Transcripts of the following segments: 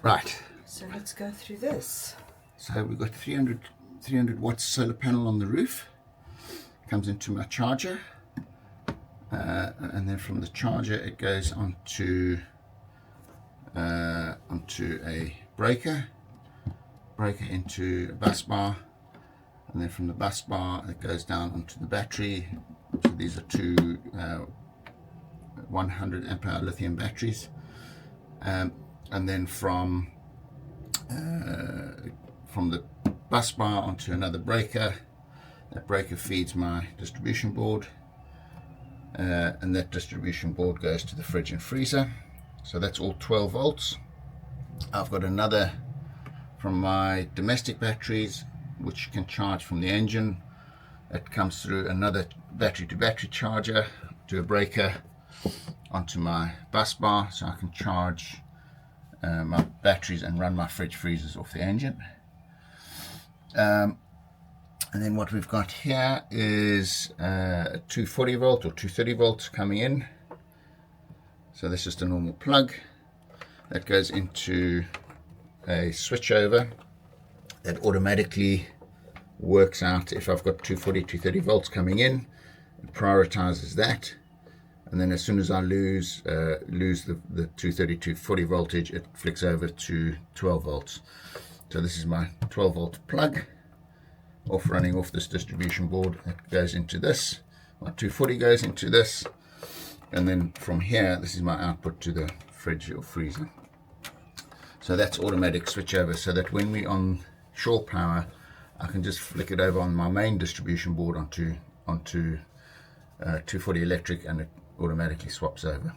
Right. So let's go through this. So we've got 300 watts solar panel on the roof. Comes into my charger, and then from the charger it goes onto a breaker into a bus bar, and then from the bus bar it goes down onto the battery. So these are two 100 amp hour lithium batteries, and then from the bus bar onto another breaker. That breaker feeds my distribution board, and that distribution board goes to the fridge and freezer. So that's all 12 volts. I've got another from my domestic batteries, which can charge from the engine. It comes through another battery to battery charger to a breaker onto my bus bar, so I can charge my batteries and run my fridge freezers off the engine. And then what we've got here is a 240 volt or 230 volts coming in. So this is the normal plug that goes into a switchover that automatically works out if I've got 240, 230 volts coming in. It prioritizes that, and then as soon as I lose the 230, 240 voltage, it flicks over to 12 volts. So this is my 12 volt plug running off this distribution board. It goes into this, my 240 goes into this, and then from here this is my output to the fridge or freezer. So that's automatic switchover, so that when we're on shore power I can just flick it over on my main distribution board onto 240 electric, and it automatically swaps over.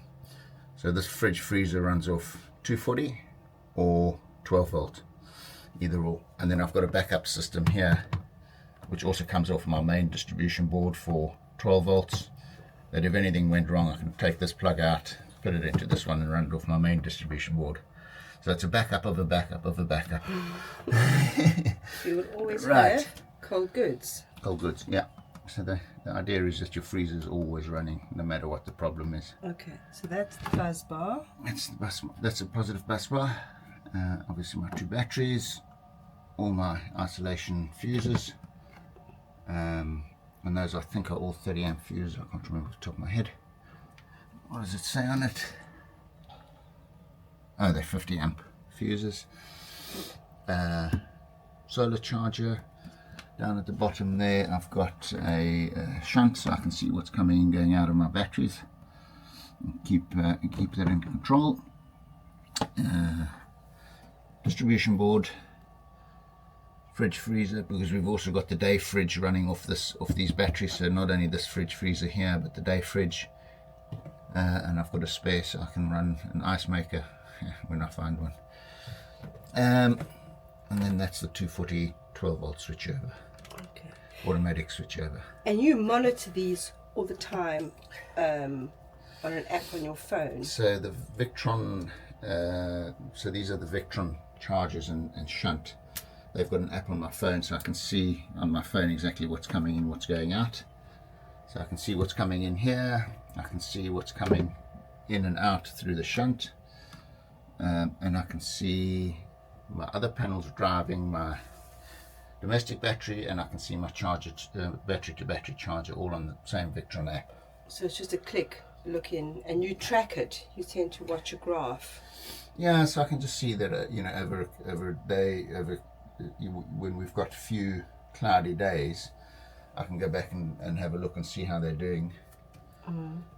So this fridge freezer runs off 240 or 12 volt, either or. And then I've got a backup system here which also comes off my main distribution board for 12 volts, that if anything went wrong I can take this plug out, put it into this one and run it off my main distribution board. So it's a backup of a backup of a backup. You would always Right. have cold goods. Cold goods, yeah. So the idea is that your freezer is always running no matter what the problem is. Okay, so that's the buzz bar. That's a positive bus bar. Obviously my two batteries, all my isolation fuses, and those I think are all 30 amp fuses. I can't remember off the top of my head. What does it say on it? Oh, they're 50 amp fuses. Solar charger. Down at the bottom there I've got a shunt, so I can see what's coming and going out of my batteries and keep that in control. Distribution board, fridge freezer, because we've also got the day fridge running off these batteries, so not only this fridge freezer here but the day fridge, and I've got a spare so I can run an ice maker when I find one. And then that's the 240 12 volt switchover. Okay. Automatic switchover. And you monitor these all the time on an app on your phone. So the Victron, so these are the Victron chargers and shunt. They've got an app on my phone, so I can see on my phone exactly what's coming in, what's going out. So I can see what's coming in here, I can see what's coming in and out through the shunt, and I can see my other panels driving my domestic battery, and I can see my charger, battery to battery charger, all on the same Victron app. So it's just a click, look in, and you track it. You tend to watch a graph. Yeah, so I can just see that you know, over a day, when we've got a few cloudy days, I can go back and have a look and see how they're doing.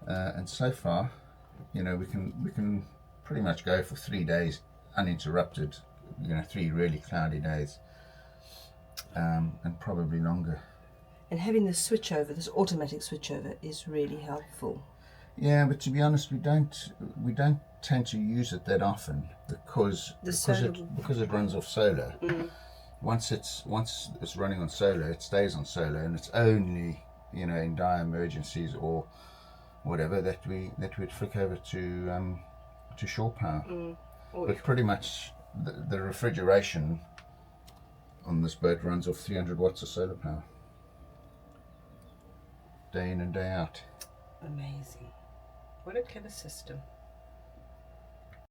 And so far, you know, we can pretty much go for 3 days uninterrupted. You know, 3 really cloudy days, and probably longer. And having the switchover, this automatic switchover, is really helpful. Yeah, but to be honest, we don't tend to use it that often because it runs off solar. Once it's running on solar, it stays on solar, and it's only, you know, in dire emergencies or whatever that we'd flick over to shore power. But pretty much the refrigeration on this boat runs off 300 watts of solar power, day in and day out. Amazing. What a clever system.